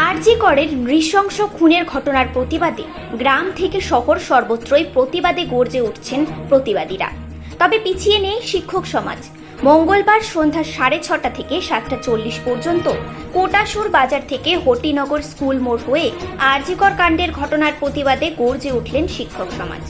আরজি করের নৃশংস খুনের ঘটনার প্রতিবাদে গ্রাম থেকে শহর সর্বত্রই প্রতিবাদে গর্জে উঠছেন প্রতিবাদীরা। তবে পিছিয়ে নেই শিক্ষক সমাজ। মঙ্গলবার সন্ধ্যা 6:30 থেকে 7:40 পর্যন্ত কোটাসুর বাজার থেকে হটিনগর স্কুল মোড় হয়ে আরজি কর কাণ্ডের ঘটনার প্রতিবাদে গর্জে উঠলেন শিক্ষক সমাজ।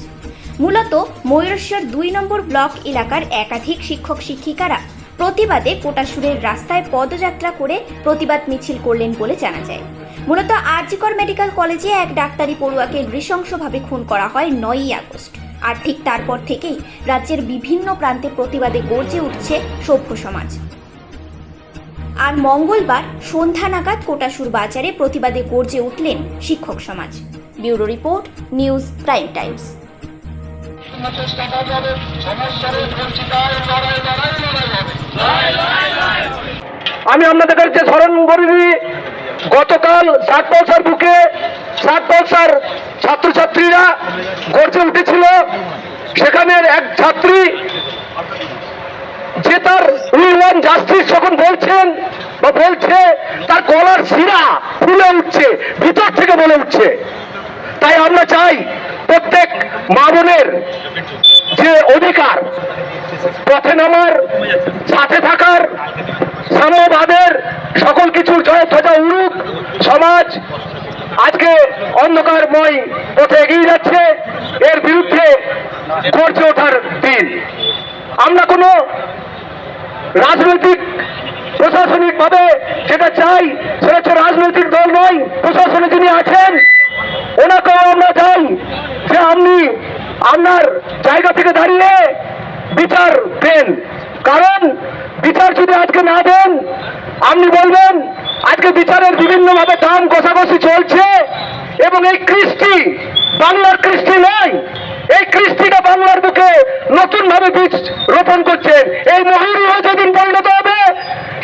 মূলত ময়ূরেশ্বর 2 নম্বর ব্লক এলাকার একাধিক শিক্ষক শিক্ষিকারা প্রতিবাদে কোটাসুরের রাস্তায় পদযাত্রা করে প্রতিবাদ মিছিল করলেন বলে জানা যায়। মূলত আরজি কর মেডিকেল কলেজে এক ডাক্তারি পড়ুয়াকে নৃশংসভাবে খুন করা হয় 9ই আগস্ট। আর ঠিক তারপর থেকেই রাজ্যের বিভিন্ন প্রান্তে প্রতিবাদে গর্জে উঠছে সভ্য সমাজ। আর মঙ্গলবার সন্ধ্যা নাগাদ কোটাসুর বাজারে প্রতিবাদে গর্জে উঠলেন শিক্ষক সমাজ। Bureau report, news prime Times. আমি আপনাদের কাছে স্মরণ করি, গতকাল 7 বছর বুকে 7 বছর ছাত্রছাত্রীরা গর্জে উঠেছিল। সেখানে এক ছাত্রী যে তার উইল জাস্টিস যখন বলছেন বা বলছে, তার গলার শিরা ফুলে উঠছে, ভিতর থেকে বলে উঠছে। তাই আমরা চাই প্রত্যেক মা বোনের যে অধিকার, পথে নামার, সাথে থাকার, সাম্যবাদের, সকল কিছুর জয়ধ্বজা উড়ুক। সমাজ আজকে অন্ধকারময় পথে এগিয়ে যাচ্ছে, এর বিরুদ্ধে গর্জে ওঠার দিন। আমরা কোনো রাজনৈতিক প্রশাসনিক ভাবে যেটা চাই সেটা হচ্ছে রাজনৈতিক দল নয়, প্রশাসনে যিনি আছেন ওনাকেও আমরা চাই যে আপনি আপনার জায়গা থেকে দাঁড়িয়ে বিচার দেন। কারণ বিচার যদি আজকে না দেন, আপনি বলবেন আজকে বিচারের বিভিন্ন ভাবে দাম কষাকষি চলছে এবং এই কৃষ্টি বাংলার কৃষ্টি নয়, এই কৃষ্টিটা বাংলার বুকে নতুন ভাবে বীজ রোপণ করছেন। এই মহিলা যেদিন পরিণত হবে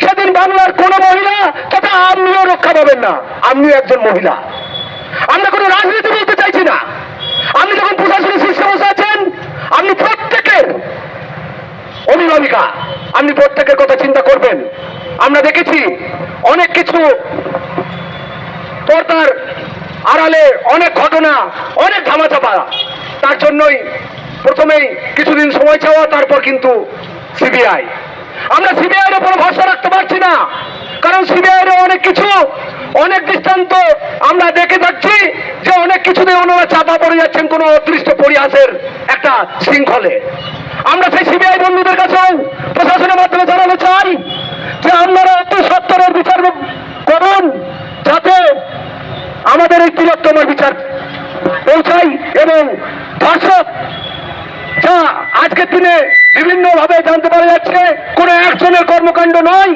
সেদিন বাংলার কোন মহিলা তথা আপনিও রক্ষা পাবেন না। আপনিও একজন মহিলা। আমরা কোনো রাজনীতি বলতে চাইছি না। আপনি যখন প্রশাসনিক শীর্ষে বসে আছেন, আপনি প্রত্যেকের অভিভাবিকা, আপনি প্রত্যেকের কথা চিন্তা করবেন। আমরা দেখেছি অনেক কিছু পর্দার আড়ালে, অনেক ঘটনা, অনেক ধামাচাপা। তার জন্যই প্রথমেই কিছুদিন সময় চাওয়া, তারপর কিন্তু সিবিআই। আমরা সিবিআইয়ের উপর ভরসা রাখতে পারছি না, কারণ সিবিআইয়ের অনেক কিছু, অনেক দৃষ্টান্ত আমরা দেখে যাচ্ছি যে অনেক কিছুতে ওনারা চাপা পড়ে যাচ্ছেন কোনো অদৃষ্ট পরিহাসের একটা শৃঙ্খলে। আমরা সেই সিবিআই বন্ধুদের কাছেও প্রশাসনের মাধ্যমে জানাতে চাই যে আপনারা অতি সত্তরের বিচার করুন, যাতে আমাদের এই তিলোত্তমার বিচার পৌঁছাই। এবং ধর্ষক যা আজকের দিনে বিভিন্ন ভাবে জানতে পারা যাচ্ছে কোনো একজনের কর্মকাণ্ড নয়,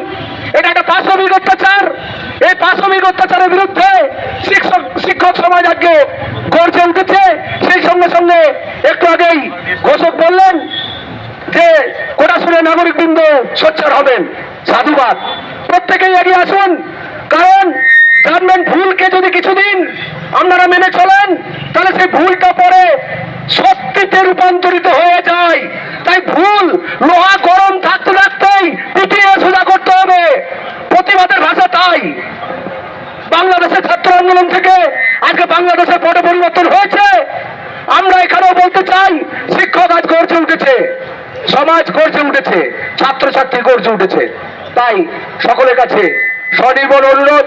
এটা একটা পাশবিক অত্যাচার। এই পাশবিক অত্যাচারের বিরুদ্ধে শিক্ষক সমাজ আজকে গর্জে উঠেছে। সেই সঙ্গে সঙ্গে একটু আগেই ঘোষক বললেন যে কোটাসুরের নাগরিকবৃন্দ সোচ্চার হবেন। সাধুবাদ, প্রত্যেকেই এগিয়ে আসুন। কারণ জানবেন, ভুলকে যদি কিছুদিন আপনারা মেনে চলেন তাহলে সেই ভুলটা পরে সত্যিতে রূপান্তরিত হয়ে যায়। তাই ভুল লোহা গরম থাকতে থাকতেই পিটিয়ে সোজা করতে হবে। প্রতিবাদের ভাষা তাই। বাংলাদেশের ছাত্র আন্দোলন থেকে আজকে বাংলাদেশের পট পরিবর্তন হয়েছে। আমরা এখানেও বলতে চাই, শিক্ষক আজ গর্জে উঠেছে, সমাজ গর্জে উঠেছে, ছাত্রছাত্রী গর্জে উঠেছে। তাই সকলের কাছে সনির্বল অনুরোধ,